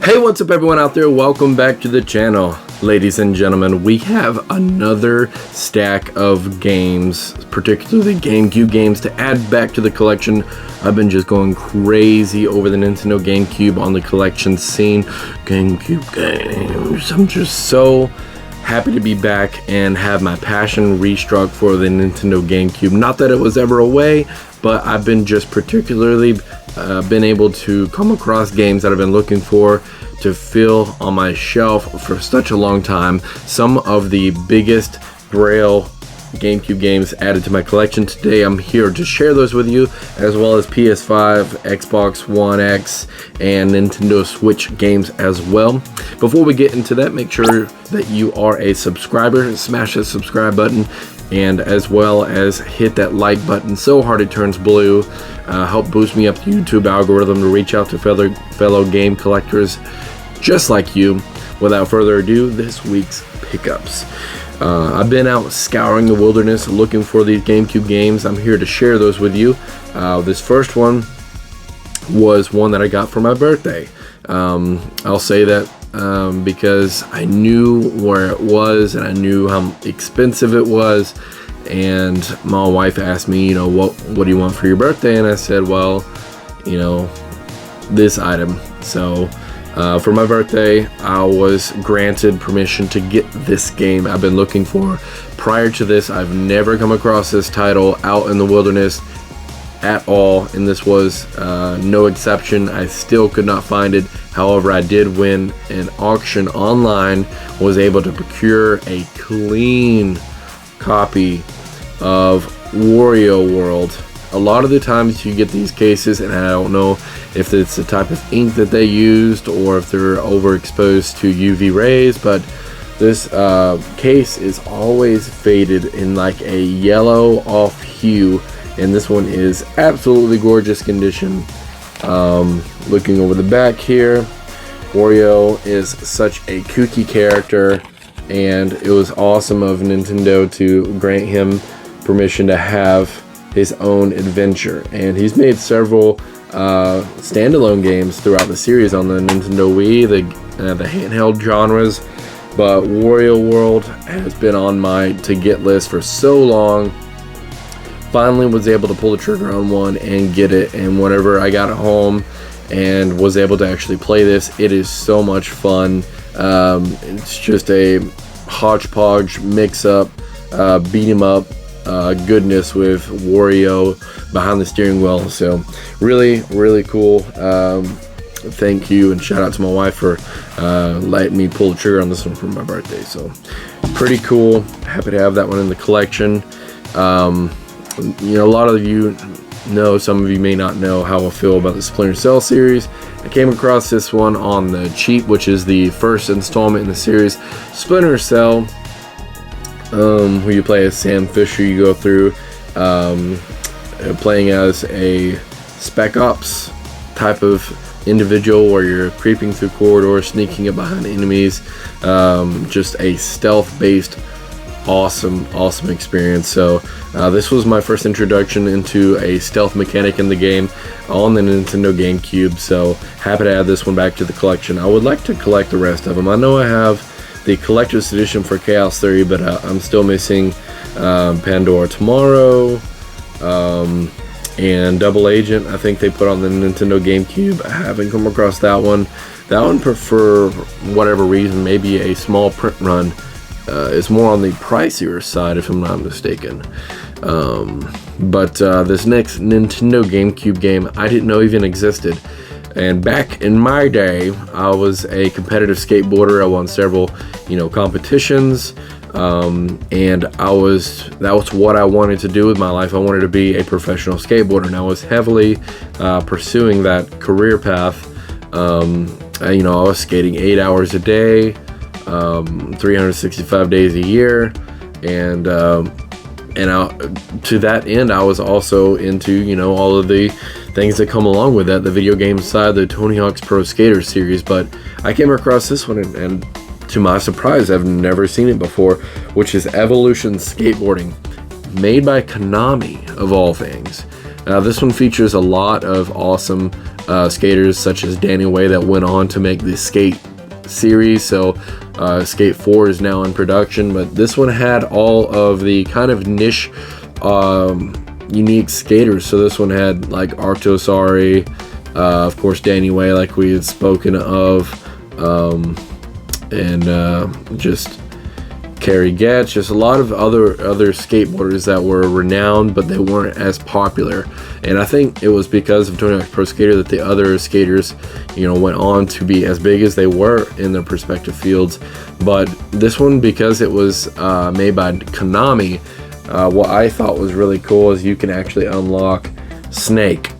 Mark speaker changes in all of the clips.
Speaker 1: Hey, what's up everyone out there? Welcome back to the channel. Ladies and gentlemen, we have another stack of games, particularly GameCube games, to add back to the collection. I've been just going crazy over the Nintendo GameCube on the collection scene. GameCube games. I'm just so happy to be back and have my passion restruck for the Nintendo GameCube. Not that it was ever away, but I've been just particularly been able to come across games that I've been looking for to fill on my shelf for such a long time. Some of the biggest Braille GameCube games added to my collection. Today I'm here to share those with you, as well as PS5, Xbox One X, and Nintendo Switch games as well. Before we get into that, make sure that you are a subscriber. Smash that subscribe button, and as well as hit that like button so hard it turns blue. Help boost me up the YouTube algorithm to reach out to fellow game collectors just like you. Without further ado, this week's pickups. I've been out scouring the wilderness looking for these GameCube games. I'm here to share those with you. This first one was one that I got for my birthday. I'll say that because I knew where it was and I knew how expensive it was, and my wife asked me, you know, what do you want for your birthday? And I said, well, you know, this item. So for my birthday, I was granted permission to get this game I've been looking for. Prior to this, I've never come across this title out in the wilderness at all, and this was no exception. I still could not find it. However, I did win an auction online, was able to procure a clean copy of Wario World. A lot of the times you get these cases, and I don't know if it's the type of ink that they used or if they're overexposed to UV rays, but this case is always faded in like a yellow off hue, and this one is absolutely gorgeous condition. Looking over the back here, Wario is such a kooky character, and it was awesome of Nintendo to grant him permission to have his own adventure. And he's made several standalone games throughout the series on the Nintendo Wii, the handheld genres, but Wario World has been on my to-get list for so long. Finally was able to pull the trigger on one and get it, and whenever I got it home and was able to actually play this, it is so much fun. It's just a hodgepodge mix-up, beat-em-up goodness with Wario behind the steering wheel. So really cool. Thank you and shout out to my wife for letting me pull the trigger on this one for my birthday. So pretty cool. Happy to have that one in the collection. You know, a lot of you know, some of you may not know how I feel about the Splinter Cell series. I came across this one on the cheap, which is the first installment in the series, Splinter Cell, where you play as Sam Fisher. You go through playing as a Spec Ops type of individual where you're creeping through corridors, sneaking up behind enemies. Just a stealth-based awesome experience. So this was my first introduction into a stealth mechanic in the game on the Nintendo GameCube, so happy to add this one back to the collection. I would like to collect the rest of them. I know I have the collector's edition for Chaos Theory, but I'm still missing Pandora Tomorrow and Double Agent. I think they put on the Nintendo GameCube. I haven't come across that one. That one, for whatever reason, maybe a small print run, is more on the pricier side, if I'm not mistaken. But this next Nintendo GameCube game I didn't know even existed. And back in my day, I was a competitive skateboarder. I won several, competitions. and that was what I wanted to do with my life. I wanted to be a professional skateboarder, and I was heavily pursuing that career path. I was skating 8 hours a day, 365 days a year, and to that end, I was also into all of the things that come along with that, the video game side, the Tony Hawk's Pro Skater series. But I came across this one, and to my surprise, I've never seen it before, which is Evolution Skateboarding, made by Konami, of all things. This one features a lot of awesome skaters, such as Danny Way, that went on to make the Skate series. So Skate 4 is now in production, but this one had all of the kind of niche unique skaters. So this one had like Arctosari, of course Danny Way, like we had spoken of, and just Kerry Getz, just a lot of other skateboarders that were renowned, but they weren't as popular. And I think it was because of Tony Hawk's Pro Skater that the other skaters, went on to be as big as they were in their respective fields. But this one, because it was made by Konami, what I thought was really cool is you can actually unlock Snake,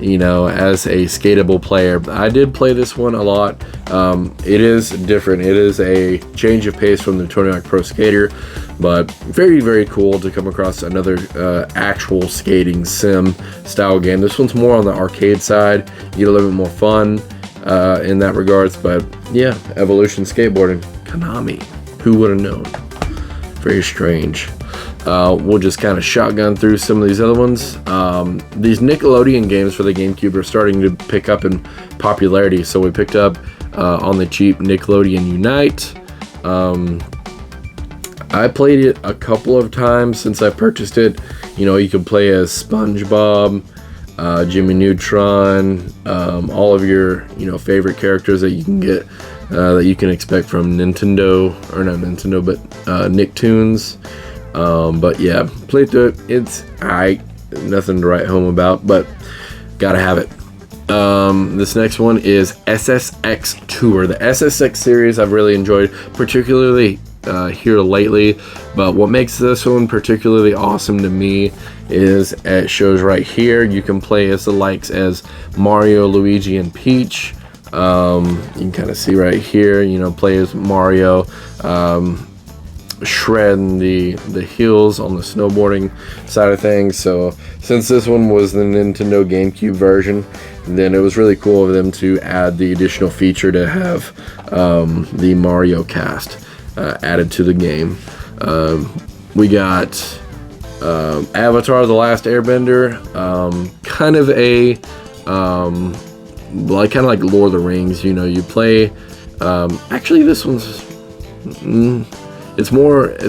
Speaker 1: as a skatable player. I did play this one a lot. It is different. It is a change of pace from the Tony Hawk Pro Skater, but very, very cool to come across another actual skating sim style game. This one's more on the arcade side. You get a little bit more fun in that regards, but yeah, Evolution Skateboarding, Konami. Who would have known? Very strange. We'll just kind of shotgun through some of these other ones. These Nickelodeon games for the GameCube are starting to pick up in popularity, so we picked up on the cheap Nickelodeon Unite. I played it a couple of times since I purchased it. You can play as SpongeBob, Jimmy Neutron, all of your favorite characters that you can get, that you can expect from Nintendo, or not Nintendo, but Nicktoons. But yeah, played through it. It's nothing to write home about, but gotta have it. This next one is SSX Tour. The SSX series I've really enjoyed, particularly here lately, but what makes this one particularly awesome to me is it shows right here you can play as the likes as Mario, Luigi, and Peach. You can kind of see right here, play as Mario, shredding the hills on the snowboarding side of things. So since this one was the Nintendo GameCube version, then it was really cool of them to add the additional feature to have the Mario cast added to the game. We got Avatar: The Last Airbender, kind of a kind of like Lord of the Rings. You play. Actually, this one's. It's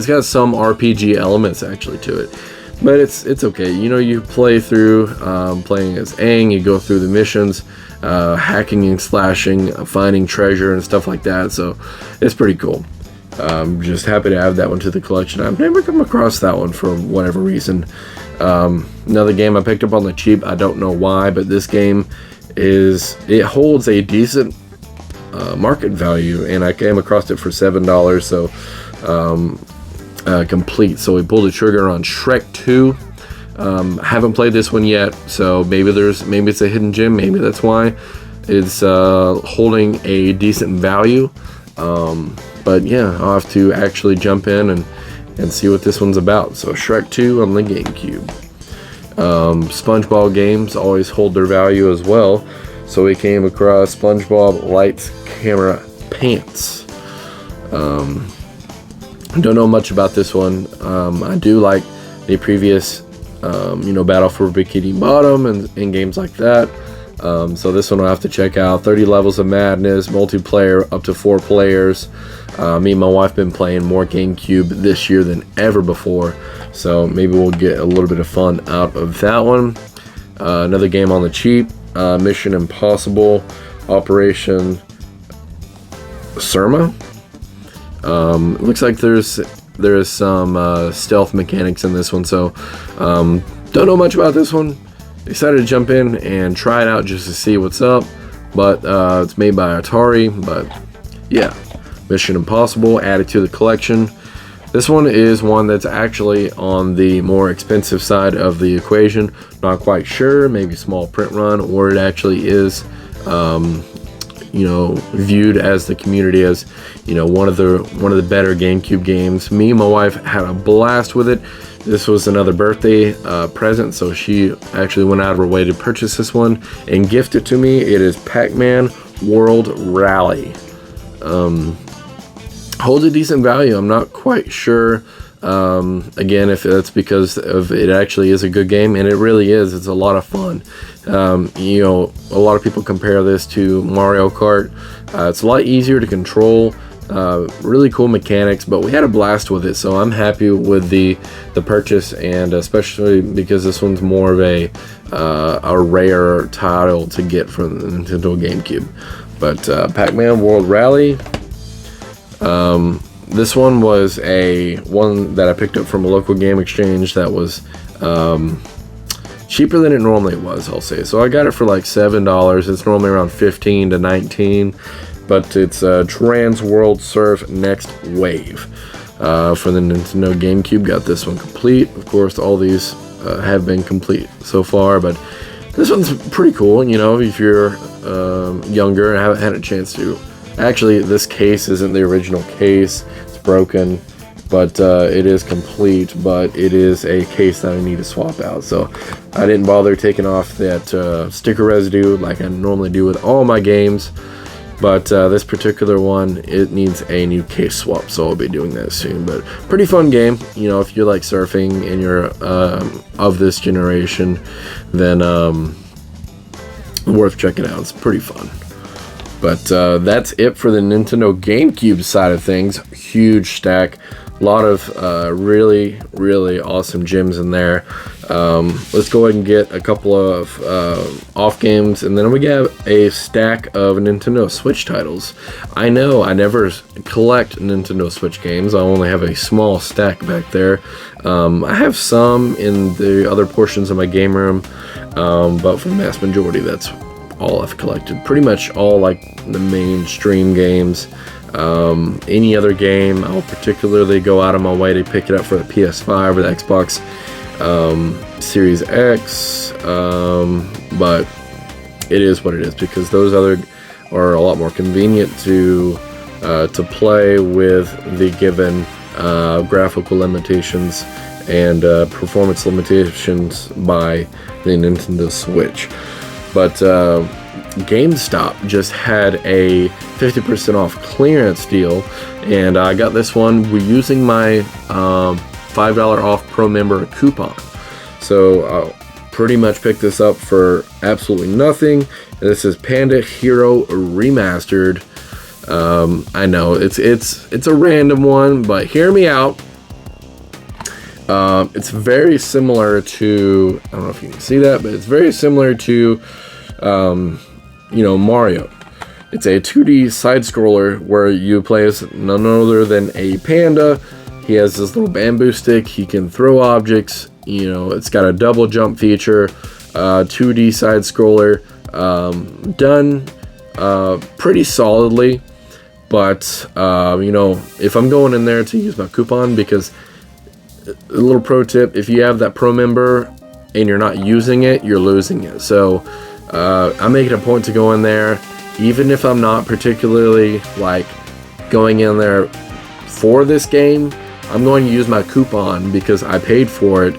Speaker 1: got some RPG elements actually to it, but it's okay. You play through playing as Aang, you go through the missions, hacking and slashing, finding treasure and stuff like that, so it's pretty cool. Just happy to add that one to the collection. I've never come across that one for whatever reason. Another game I picked up on the cheap, I don't know why, but this game it holds a decent market value, and I came across it for $7, so complete. So we pulled the trigger on Shrek 2. Haven't played this one yet, so maybe it's a hidden gem. Maybe that's why it's holding a decent value. But yeah, I'll have to actually jump in and see what this one's about. So Shrek 2 on the GameCube. SpongeBob games always hold their value as well. So we came across SpongeBob Lights, Camera, Pants. Don't know much about this one. I do like the previous, Battle for Bikini Bottom and games like that. So this one I'll have to check out. 30 levels of madness, multiplayer, up to 4 players. Me and my wife been playing more GameCube this year than ever before, so maybe we'll get a little bit of fun out of that one. Another game on the cheap, Mission Impossible, Operation Serma. Looks like there's some stealth mechanics in this one, so don't know much about this one. Decided to jump in and try it out just to see what's up, but it's made by Atari. But yeah, Mission Impossible added to the collection. This one is one that's actually on the more expensive side of the equation. Not quite sure, maybe small print run, or it actually is, you know, viewed as the community as, you know, one of the better GameCube games. Me and my wife had a blast with it. This was another birthday present, so she actually went out of her way to purchase this one and gift it to me. It is PacMan World Rally. Holds a decent value. I'm not quite sure, again, if that's because of it actually is a good game, and it really is. It's a lot of fun. You know, a lot of people compare this to Mario Kart. It's a lot easier to control, really cool mechanics, but we had a blast with it, so I'm happy with the purchase, and especially because this one's more of a rare title to get from the Nintendo GameCube. But PacMan World Rally, this one was one that I picked up from a local game exchange that was cheaper than it normally was, I'll say. So I got it for like $7. It's normally around $15 to $19, but it's Trans World Surf Next Wave for the Nintendo GameCube. Got this one complete. Of course, all these have been complete so far, but this one's pretty cool. You know, if you're younger and haven't had a chance to. Actually, this case isn't the original case. It's broken, but it is complete, but it is a case that I need to swap out. So I didn't bother taking off that sticker residue like I normally do with all my games. But this particular one, it needs a new case swap, so I'll be doing that soon. But pretty fun game. You know, if you like surfing and you're of this generation, then worth checking out. It's pretty fun. But that's it for the Nintendo GameCube side of things. Huge stack. A lot of really, really awesome gems in there. Let's go ahead and get a couple of off games, and then we got a stack of Nintendo Switch titles. I know I never collect Nintendo Switch games. I only have a small stack back there. I have some in the other portions of my game room, but for the vast majority, that's all I've collected. Pretty much all like the mainstream games. Any other game, I'll particularly go out of my way to pick it up for the PS5 or the Xbox Series X, but it is what it is, because those other are a lot more convenient to play with the given graphical limitations and performance limitations by the Nintendo Switch. But GameStop just had a 50% off clearance deal, and I got this one using my $5 off pro member coupon. So I'll pretty much picked this up for absolutely nothing. This is Panda Hero Remastered. I know it's a random one, but hear me out. It's very similar to, I don't know if you can see that, but it's very similar to you know, Mario. It's a 2D side-scroller where you play as none other than a panda. He has this little bamboo stick. He can throw objects. You know, it's got a double jump feature. 2D side-scroller. Done pretty solidly. But, you know, if I'm going in there to use my coupon, because a little pro tip, if you have that pro member and you're not using it, you're losing it. So I make it a point to go in there, even if I'm not particularly like going in there for this game. I'm going to use my coupon because I paid for it.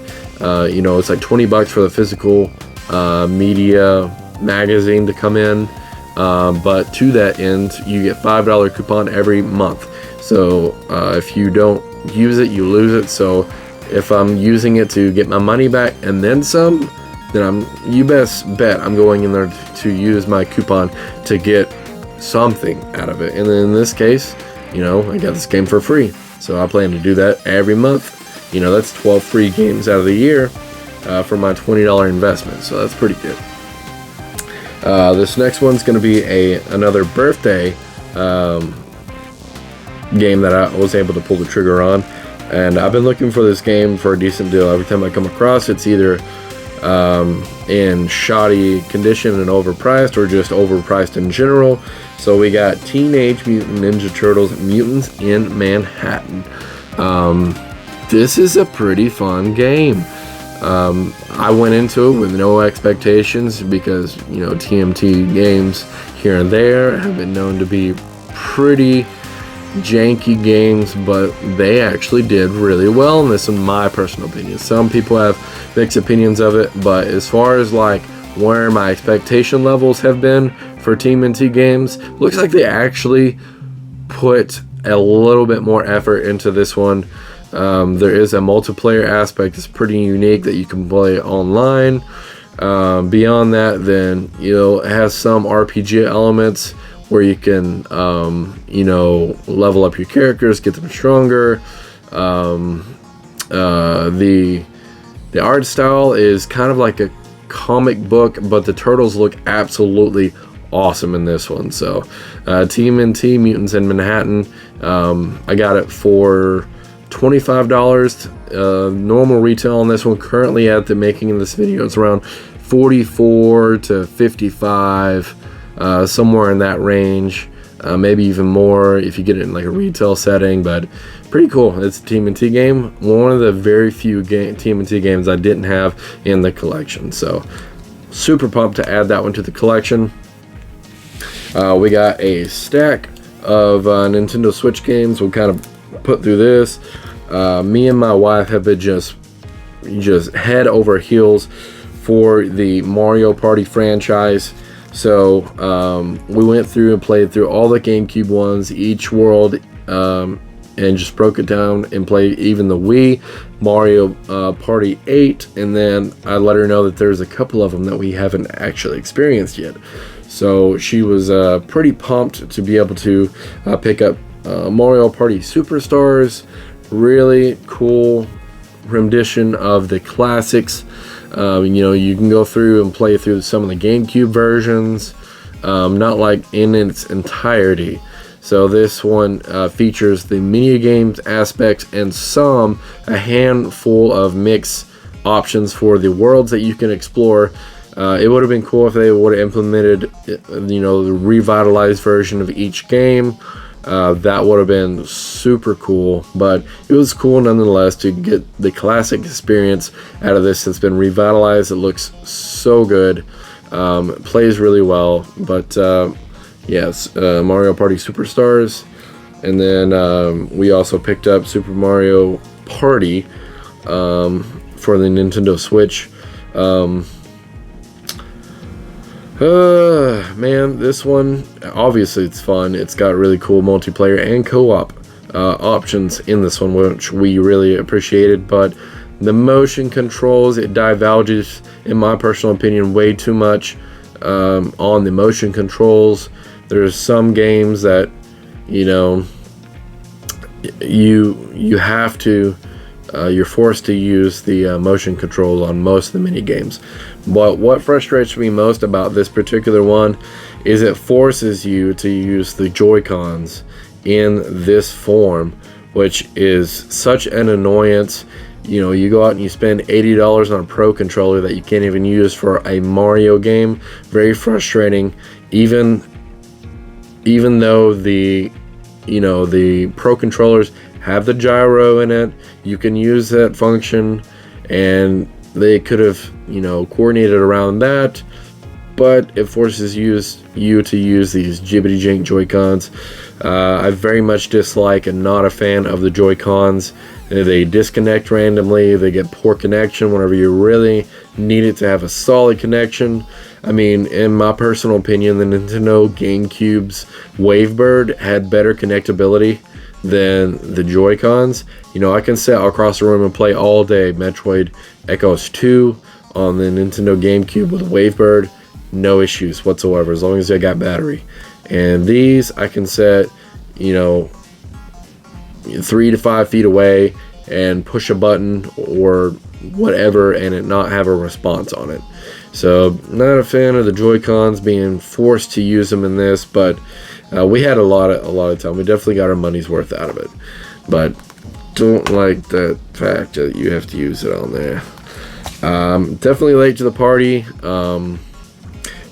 Speaker 1: You know, it's like $20 for the physical media magazine to come in, but to that end, you get $5 coupon every month. So if you don't use it, you lose it. So if I'm using it to get my money back and then some, then you best bet I'm going in there to use my coupon to get something out of it. And then in this case, you know, I got this game for free. So I plan to do that every month. You know, that's 12 free games out of the year for my $20 investment. So that's pretty good. This next one's going to be another birthday game that I was able to pull the trigger on. And I've been looking for this game for a decent deal. Every time I come across it's either in shoddy condition and overpriced, or just overpriced in general. So we got Teenage Mutant Ninja Turtles Mutants in Manhattan. This is a pretty fun game. I went into it with no expectations because, you know, TMNT games here and there have been known to be pretty janky games, but they actually did really well in this, in my personal opinion. Some people have mixed opinions of it, but as far as like where my expectation levels have been for TMNT games, looks like they actually put a little bit more effort into this one. There is a multiplayer aspect that's pretty unique that you can play online. Beyond that, then, you know, it has some RPG elements where you can, you know, level up your characters, get them stronger. The art style is kind of like a comic book, but the turtles look absolutely awesome in this one. So TMNT Mutants in Manhattan, I got it for $25. Normal retail on this one currently at the making of this video, it's around $44 to $55, somewhere in that range, maybe even more if you get it in like a retail setting. But pretty cool. It's a TMNT game, one of the very few TMNT games I didn't have in the collection, so super pumped to add that one to the collection. We got a stack of Nintendo Switch games. We'll kind of put through this. Me and my wife have been just head over heels for the Mario Party franchise. So we went through and played through all the GameCube ones, each world, and just broke it down and played even the Wii Mario Party 8. And then I let her know that there's a couple of them that we haven't actually experienced yet. So she was pretty pumped to be able to pick up Mario Party Superstars. Really cool rendition of the classics. You know, you can go through and play through some of the GameCube versions, not like in its entirety. So this one features the mini games aspects and a handful of mix options for the worlds that you can explore. It would have been cool if they would have implemented, you know, the revitalized version of each game. That would have been super cool, but it was cool nonetheless to get the classic experience out of this that's been revitalized. It looks so good, it plays really well. But yes, Mario Party Superstars, and then we also picked up Super Mario Party for the Nintendo Switch. Man, this one, obviously it's fun. It's got really cool multiplayer and co-op options in this one, which we really appreciated. But the motion controls, it diverges, in my personal opinion, way too much on the motion controls. There's some games that, you know, you have to, you're forced to use the motion controls on most of the mini games. But what frustrates me most about this particular one is it forces you to use the Joy-Cons in this form, which is such an annoyance. You know, you go out and you spend $80 on a Pro controller that you can't even use for a Mario game. Very frustrating. Even though the, you know, the Pro controllers have the gyro in it, you can use that function, and they could have, you know, coordinated around that, but it forces you to use these jibbity jank Joy-Cons. I very much dislike and not a fan of the Joy-Cons. They disconnect randomly. They get poor connection whenever you really need it to have a solid connection. I mean, in my personal opinion, the Nintendo GameCube's Wavebird had better connectability than the Joy-Cons. You know, I can sit across the room and play all day Metroid Echoes 2 on the Nintendo GameCube with Wavebird, no issues whatsoever, as long as I got battery. And these I can set, you know, 3 to 5 feet away and push a button or whatever and it not have a response on it. So not a fan of the Joy-Cons being forced to use them in this, but we had a lot of time. We definitely got our money's worth out of it, but don't like the fact that you have to use it on there. Definitely late to the party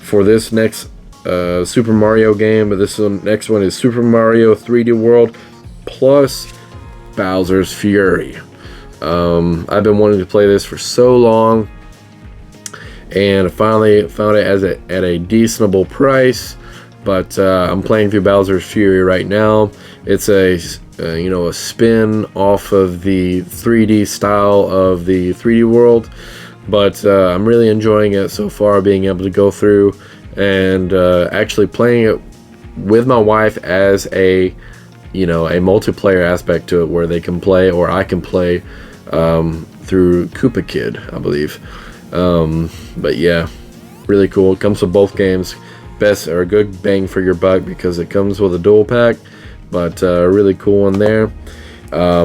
Speaker 1: for this next Super Mario game, but this next one is Super Mario 3D World plus Bowser's Fury. I've been wanting to play this for so long, and I finally found it at a decentable price. But I'm playing through Bowser's Fury right now. It's a spin off of the 3D style of the 3D world, but I'm really enjoying it so far, being able to go through and actually playing it with my wife as a multiplayer aspect to it, where they can play, or I can play through Koopa Kid, I believe. But yeah, really cool. It comes with both games. Best, or a good bang for your buck, because it comes with a dual pack, but a really cool one there.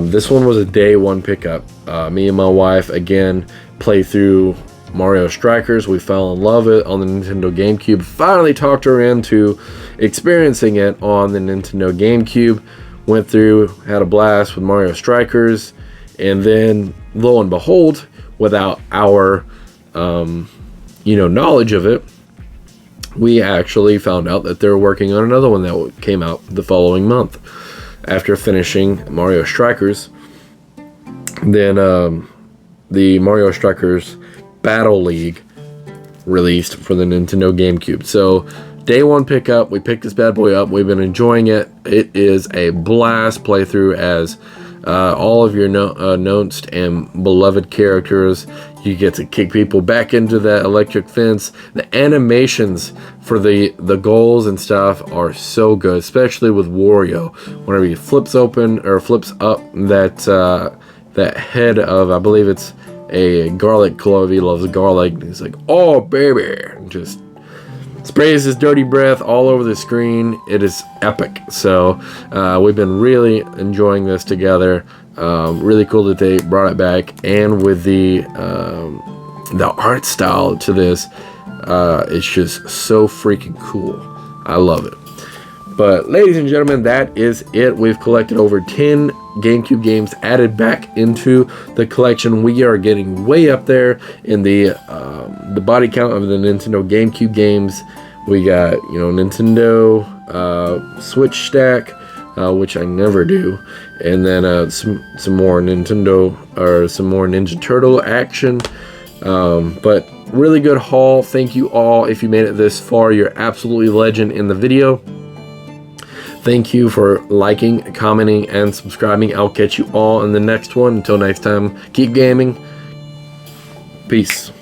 Speaker 1: This one was a day one pickup. Me and my wife again play through Mario Strikers. We fell in love with it on the Nintendo GameCube. Finally talked her into experiencing it on the Nintendo GameCube. Went through, had a blast with Mario Strikers, and then lo and behold, without our knowledge of it, we actually found out that they were working on another one that came out the following month after finishing Mario Strikers. Then the Mario Strikers Battle League released for the Nintendo GameCube. So day one pickup, we picked this bad boy up. We've been enjoying it. It is a blast playthrough as all of your announced and beloved characters. You get to kick people back into that electric fence. The animations for the goals and stuff are so good, especially with Wario. Whenever he flips open or flips up that head of, I believe it's a garlic clove. He loves garlic. He's like, "Oh baby," and just sprays his dirty breath all over the screen. It is epic. So we've been really enjoying this together. Really cool that they brought it back, and with the art style to this, it's just so freaking cool. I love it. But ladies and gentlemen, that is it. We've collected over 10 GameCube games added back into the collection. We are getting way up there in the body count of the Nintendo GameCube games. We got, Nintendo Switch stack, which I never do, and then some more Nintendo, or some more Ninja Turtle action. But really good haul. Thank you all. If you made it this far, you're absolutely legend in the video. Thank you for liking, commenting, and subscribing. I'll catch you all in the next one. Until next time, keep gaming. Peace.